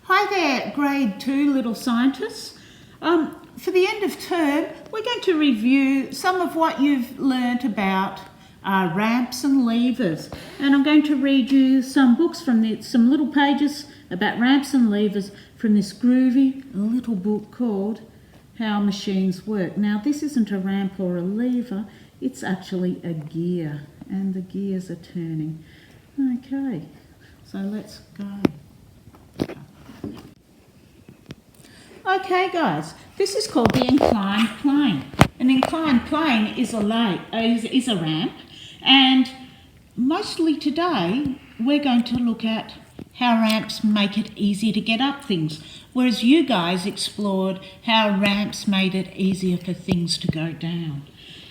Hi there, grade 2 little scientists. For the end of term, we're going to review some of what you've learnt about ramps and levers. And I'm going to read you some books from some little pages about ramps and levers from this groovy little book called How Machines Work. Now, this isn't a ramp or a lever, it's actually a gear, and the gears are turning. Okay, so let's go. Okay guys, this is called the inclined plane. An inclined plane is a ramp, and mostly today we're going to look at how ramps make it easy to get up things, whereas you guys explored how ramps made it easier for things to go down.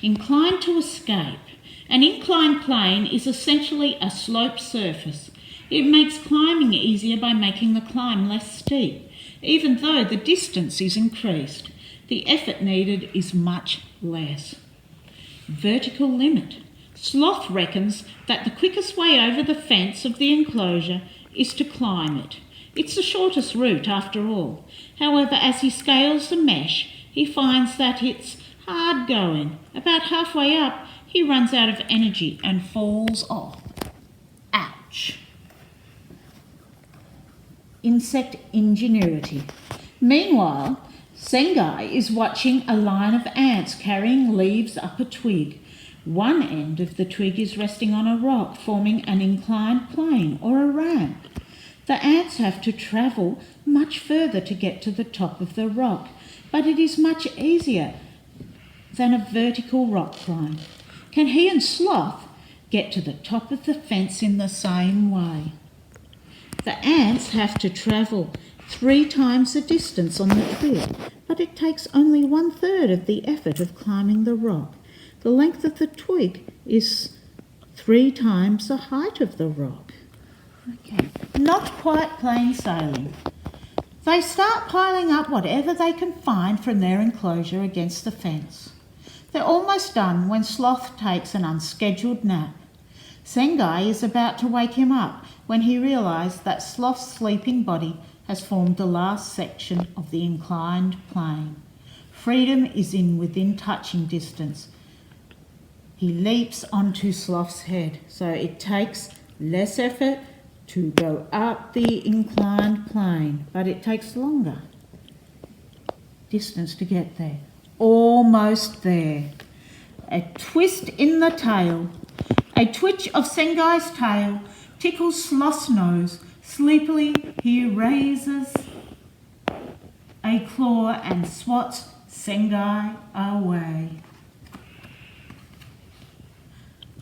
Inclined to escape. An inclined plane is essentially a sloped surface. It makes climbing easier by making the climb less steep. Even though the distance is increased, the effort needed is much less. Vertical limit. Sloth reckons that the quickest way over the fence of the enclosure is to climb it. It's the shortest route after all. However, as he scales the mesh, he finds that it's hard going. About halfway up, he runs out of energy and falls off. Ouch. Insect ingenuity. Meanwhile, Sengai is watching a line of ants carrying leaves up a twig. One end of the twig is resting on a rock, forming an inclined plane or a ramp. The ants have to travel much further to get to the top of the rock, but it is much easier than a vertical rock climb. Can he and Sloth get to the top of the fence in the same way? The ants have to travel 3 times the distance on the twig, but it takes only 1/3 of the effort of climbing the rock. The length of the twig is 3 times the height of the rock. Okay, not quite plain sailing. They start piling up whatever they can find from their enclosure against the fence. They're almost done when Sloth takes an unscheduled nap. Sengai is about to wake him up when he realises that Sloth's sleeping body has formed the last section of the inclined plane. Freedom is within touching distance. He leaps onto Sloth's head, so it takes less effort to go up the inclined plane, but it takes longer distance to get there. Almost there. A twist in the tail. A twitch of Sengai's tail tickles Sloth's nose. Sleepily, he raises a claw and swats Sengai away.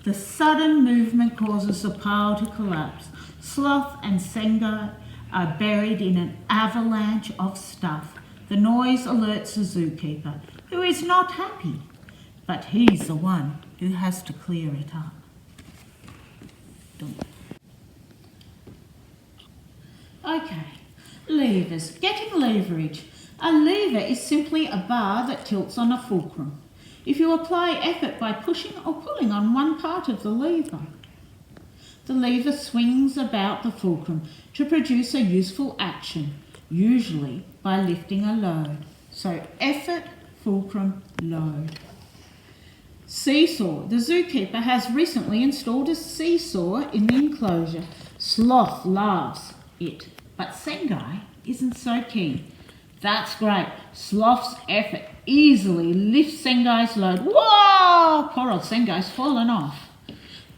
The sudden movement causes the pile to collapse. Sloth and Sengai are buried in an avalanche of stuff. The noise alerts the zookeeper, who is not happy, but he's the one who has to clear it up. Okay, levers. Getting leverage. A lever is simply a bar that tilts on a fulcrum. If you apply effort by pushing or pulling on one part of the lever swings about the fulcrum to produce a useful action, usually by lifting a load. So effort, fulcrum, load. Seesaw. The zookeeper has recently installed a seesaw in the enclosure. Sloth loves it, but Sengai isn't so keen. That's great. Sloth's effort easily lifts Sengai's load. Whoa! Poor old Sengai's fallen off.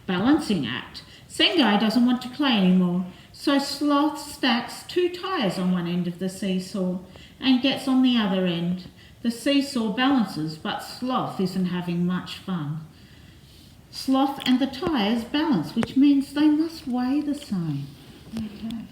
Balancing act. Sengai doesn't want to play anymore, so Sloth stacks 2 tyres on one end of the seesaw and gets on the other end. The seesaw balances, but Sloth isn't having much fun. Sloth and the tyres balance, which means they must weigh the same. Okay.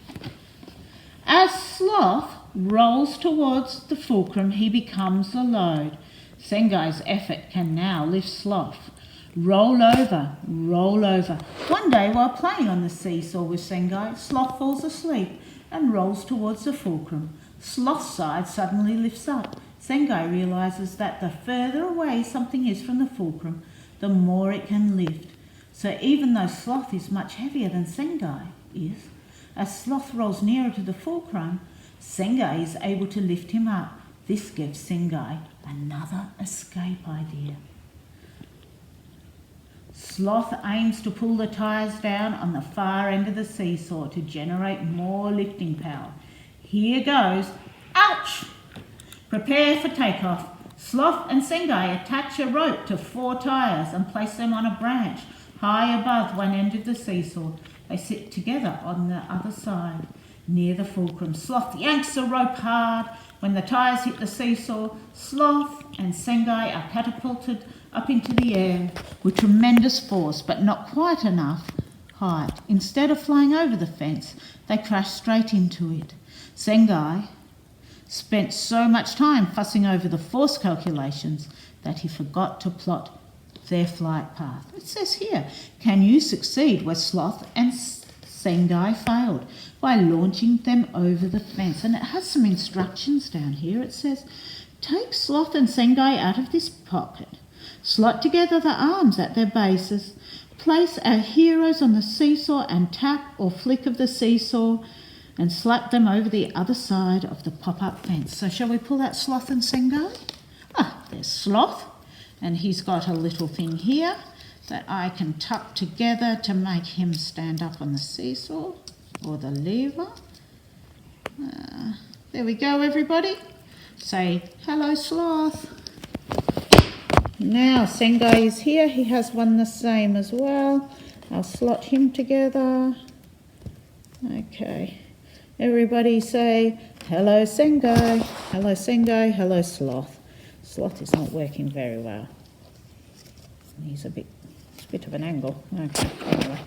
As Sloth rolls towards the fulcrum, he becomes the load. Sengai's effort can now lift Sloth. Roll over, roll over. One day, while playing on the seesaw with Sengai, Sloth falls asleep and rolls towards the fulcrum. Sloth's side suddenly lifts up. Sengai realises that the further away something is from the fulcrum, the more it can lift. So even though Sloth is much heavier than Sengai is, as Sloth rolls nearer to the fulcrum, Sengai is able to lift him up. This gives Sengai another escape idea. Sloth aims to pull the tyres down on the far end of the seesaw to generate more lifting power. Here goes. Ouch! Prepare for takeoff. Sloth and Sengai attach a rope to 4 tyres and place them on a branch high above one end of the seesaw. They sit together on the other side. Near the fulcrum, Sloth yanks the rope hard. When the tyres hit the seesaw, Sloth and Sengai are catapulted up into the air with tremendous force, but not quite enough height. Instead of flying over the fence, they crash straight into it. Sengai spent so much time fussing over the force calculations that he forgot to plot their flight path. It says here, can you succeed where Sloth and Sengai failed? By launching them over the fence. And it has some instructions down here. It says, take Sloth and Sengai out of this pocket. Slot together the arms at their bases. Place our heroes on the seesaw and tap or flick of the seesaw and slap them over the other side of the pop-up fence. So shall we pull out Sloth and Sengai? Ah, there's Sloth. And he's got a little thing here that I can tuck together to make him stand up on the seesaw or the lever. There we go, everybody. Say, hello, Sloth. Now Sengai is here. He has one the same as well. I'll slot him together. Okay. Everybody say, hello, Sengai. Hello, Sengai. Hello, Sloth. Sloth is not working very well. He's a bit of an angle. Okay, anyway,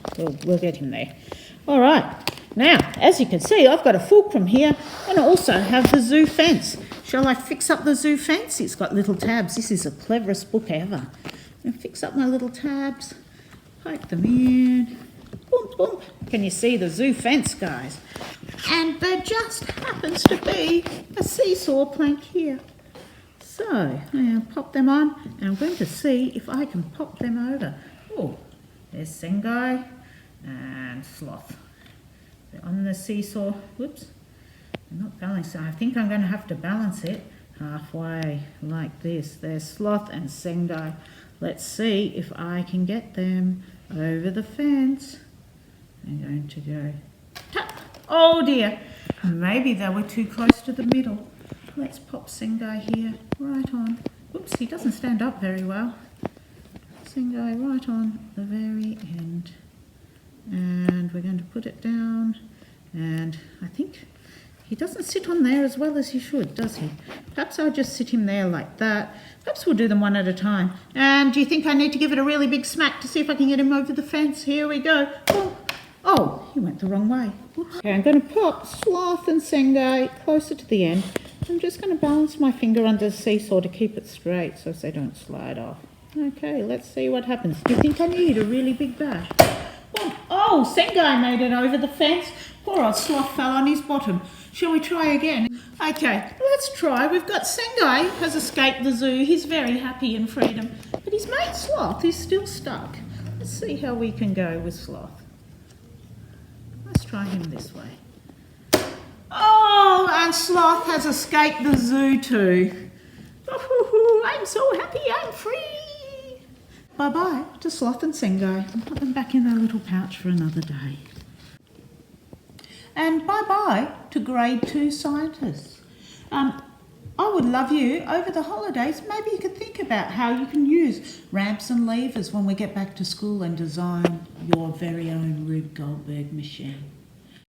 we'll get him there. All right. Now, as you can see, I've got a fulcrum here and I also have the zoo fence. Shall I fix up the zoo fence? It's got little tabs. This is the cleverest book ever. I'll fix up my little tabs, poke them in. Boom, boom. Can you see the zoo fence, guys? And there just happens to be a seesaw plank here. So, I'll pop them on and I'm going to see if I can pop them over. Oh, there's Sengai and Sloth. They're on the seesaw. Whoops, they're not balancing. I think I'm going to have to balance it halfway like this. There's Sloth and Sengai. Let's see if I can get them over the fence. I'm going to go tap. Oh dear, maybe they were too close to the middle. Let's pop Sengai here, right on. Whoops, he doesn't stand up very well. Sengai right on the very end. And we're going to put it down. And I think he doesn't sit on there as well as he should, does he? Perhaps I'll just sit him there like that. Perhaps we'll do them one at a time. And do you think I need to give it a really big smack to see if I can get him over the fence? Here we go. Oh, he went the wrong way. Okay, I'm going to pop Sloth and Sengai closer to the end. I'm just going to balance my finger under the seesaw to keep it straight so they don't slide off. Okay, let's see what happens. Do you think I need a really big bash? Oh, Sengai made it over the fence. Poor old Sloth fell on his bottom. Shall we try again? Okay, let's try. We've got Sengai has escaped the zoo. He's very happy in freedom. But his mate Sloth is still stuck. Let's see how we can go with Sloth. Let's try him this way. Oh, and Sloth has escaped the zoo too. Oh, I'm so happy I'm free. Bye-bye to Sloth and Sengai. And put them back in their little pouch for another day. And bye-bye to grade 2 scientists. I would love you, over the holidays, maybe you could think about how you can use ramps and levers when we get back to school and design your very own Rube Goldberg machine.